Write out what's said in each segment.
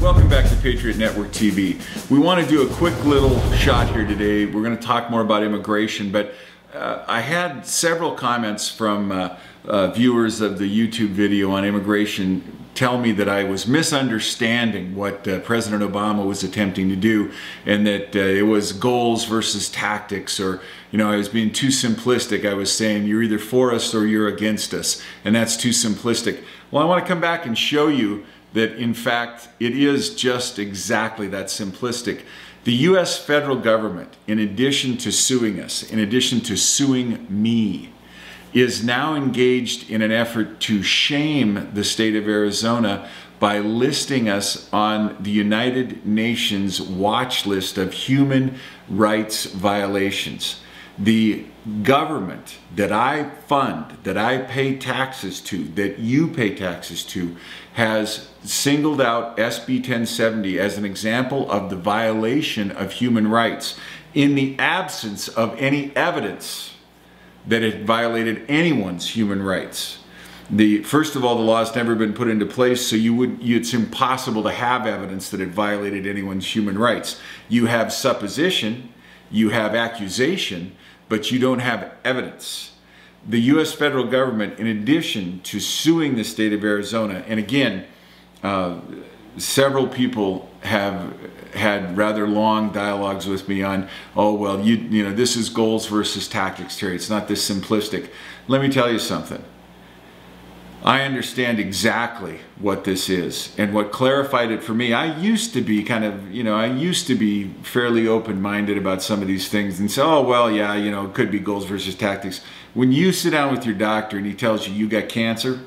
Welcome back to Patriot Network TV. We want to do a quick little shot here today. We're going to talk more about immigration, but I had several comments from viewers of the YouTube video on immigration tell me that I was misunderstanding what President Obama was attempting to do, and that it was goals versus tactics, or I was being too simplistic. I was saying you're either for us or you're against us, and that's too simplistic. Well, I want to come back and show you that in fact it is just exactly that simplistic. The US federal government, in addition to suing us, in addition to suing me, is now engaged in an effort to shame the state of Arizona by listing us on the United Nations watch list of human rights violations. The government that I fund, that I pay taxes to, that you pay taxes to, has singled out SB 1070 as an example of the violation of human rights in the absence of any evidence that it violated anyone's human rights. First of all, the law has never been put into place, so it's impossible to have evidence that it violated anyone's human rights. You have supposition, you have accusation, but you don't have evidence. The US federal government, in addition to suing the state of Arizona, and again, several people have had rather long dialogues with me on, oh, well, this is goals versus tactics, Terry. It's not this simplistic. Let me tell you something. I understand exactly what this is, and what clarified it for me. I used to be I used to be fairly open-minded about some of these things and say, oh, well, yeah, it could be goals versus tactics. When you sit down with your doctor and he tells you got cancer,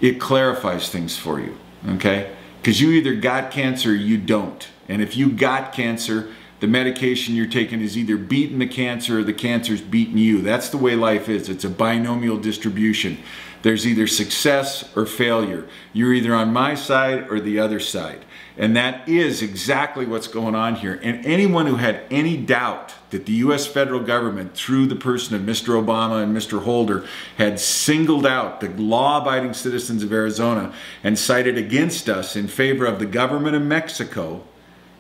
it clarifies things for you, okay? Because you either got cancer or you don't. And if you got cancer, the medication you're taking is either beating the cancer or the cancer's beating you. That's the way life is. It's a binomial distribution. There's either success or failure. You're either on my side or the other side. And that is exactly what's going on here. And anyone who had any doubt that the US federal government, through the person of Mr. Obama and Mr. Holder, had singled out the law-abiding citizens of Arizona and sided against us in favor of the government of Mexico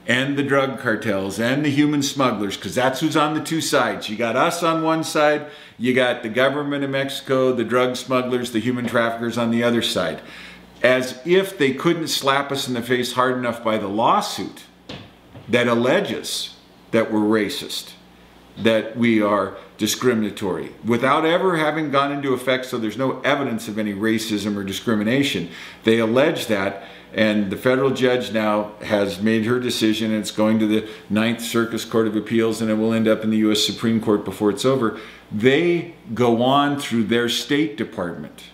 and the drug cartels and the human smugglers, because that's who's on the two sides. You got us on one side, you got the government of Mexico, the drug smugglers, the human traffickers on the other side. As if they couldn't slap us in the face hard enough by the lawsuit that alleges that we're racist, that we are discriminatory, without ever having gone into effect, so there's no evidence of any racism or discrimination. They allege that, and the federal judge now has made her decision, and it's going to the 9th Circuit Court of Appeals, and it will end up in the US Supreme Court before it's over. They go on through their State Department.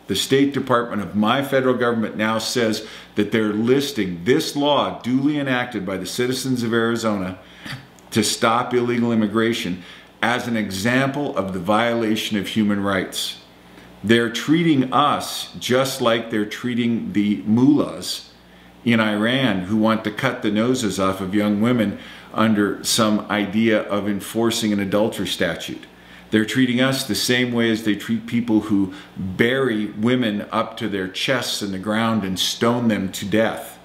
The State Department of my federal government now says that they're listing this law duly enacted by the citizens of Arizona to stop illegal immigration as an example of the violation of human rights. They're treating us just like they're treating the mullahs in Iran who want to cut the noses off of young women under some idea of enforcing an adultery statute. They're treating us the same way as they treat people who bury women up to their chests in the ground and stone them to death.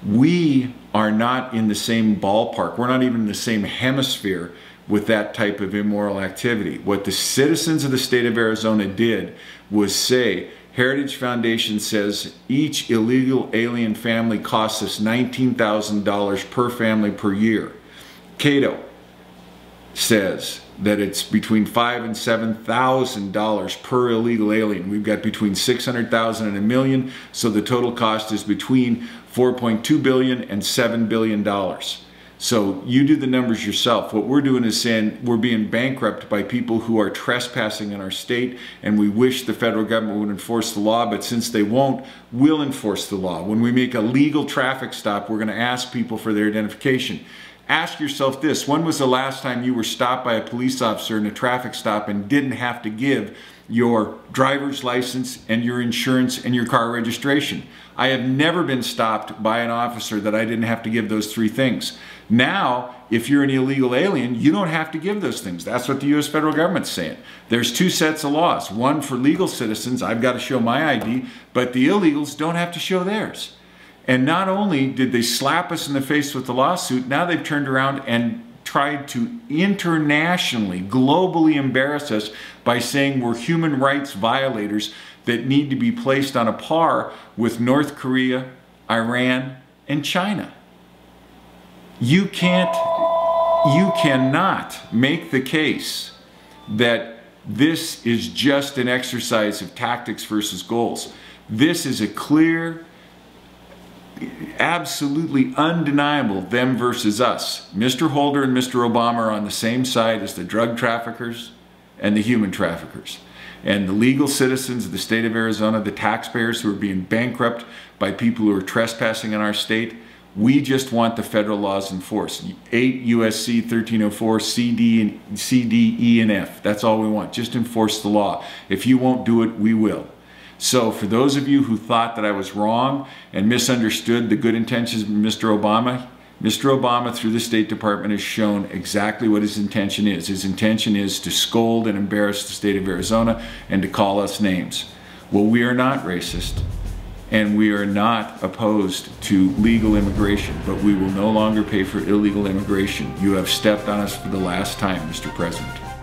We are not in the same ballpark. We're not even in the same hemisphere with that type of immoral activity. What the citizens of the state of Arizona did was say, Heritage Foundation says each illegal alien family costs us $19,000 per family per year. Cato says that it's between $5,000 and $7,000 per illegal alien. We've got between 600,000 and $1 million, so the total cost is between $4.2 billion and $7 billion. So you do the numbers yourself. What we're doing is saying we're being bankrupt by people who are trespassing in our state, and we wish the federal government would enforce the law, but since they won't, we'll enforce the law. When we make a legal traffic stop, we're going to ask people for their identification. Ask yourself this: when was the last time you were stopped by a police officer in a traffic stop and didn't have to give your driver's license and your insurance and your car registration? I have never been stopped by an officer that I didn't have to give those three things. Now, if you're an illegal alien, you don't have to give those things. That's what the US federal government's saying. There's two sets of laws. One for legal citizens, I've got to show my ID, but the illegals don't have to show theirs. And not only did they slap us in the face with the lawsuit, now they've turned around and tried to internationally, globally embarrass us by saying we're human rights violators that need to be placed on a par with North Korea, Iran, and China. You cannot make the case that this is just an exercise of tactics versus goals. This is a clear, absolutely undeniable them versus us. Mr. Holder and Mr. Obama are on the same side as the drug traffickers and the human traffickers. And the legal citizens of the state of Arizona, the taxpayers who are being bankrupt by people who are trespassing in our state, we just want the federal laws enforced. 8 U.S.C. 1304, C, D, E, and F. That's all we want. Just enforce the law. If you won't do it, we will. So for those of you who thought that I was wrong and misunderstood the good intentions of Mr. Obama through the State Department has shown exactly what his intention is. His intention is to scold and embarrass the state of Arizona and to call us names. Well, we are not racist. And we are not opposed to legal immigration, but we will no longer pay for illegal immigration. You have stepped on us for the last time, Mr. President.